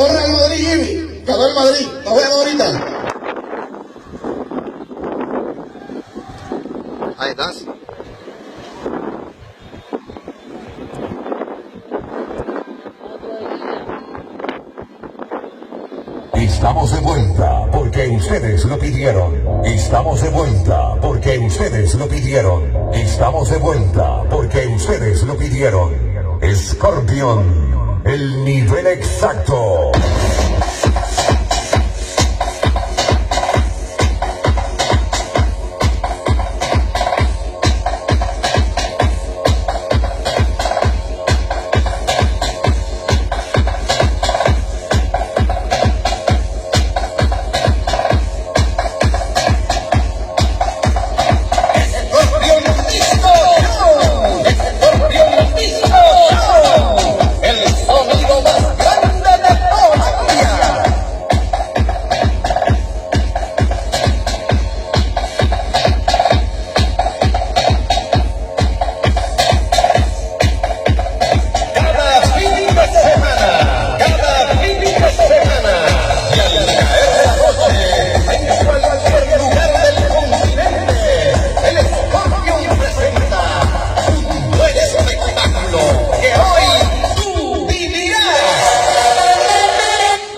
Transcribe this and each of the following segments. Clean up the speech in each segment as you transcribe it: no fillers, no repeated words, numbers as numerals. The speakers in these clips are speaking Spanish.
corre al Madrid, Jimmy. Ganó el Madrid. Nos vemos ahorita. Ahí estás. Estamos de vuelta porque ustedes lo pidieron. Estamos de vuelta porque ustedes lo pidieron. Estamos de vuelta porque ustedes lo pidieron. Scorpion, el nivel exacto.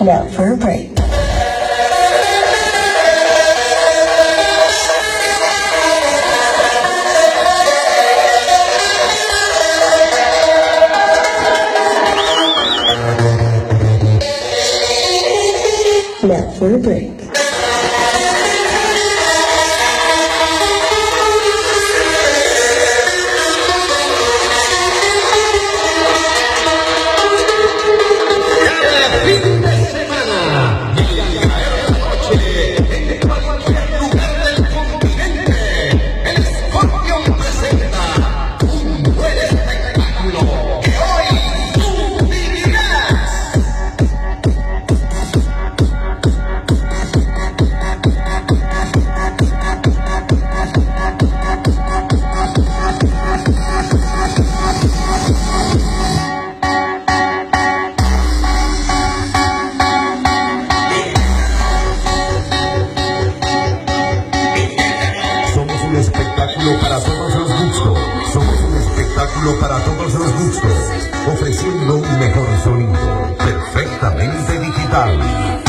Now for a break. Now for a break. Para todos los gustos, somos un espectáculo para todos los gustos, ofreciendo un mejor sonido, perfectamente digital.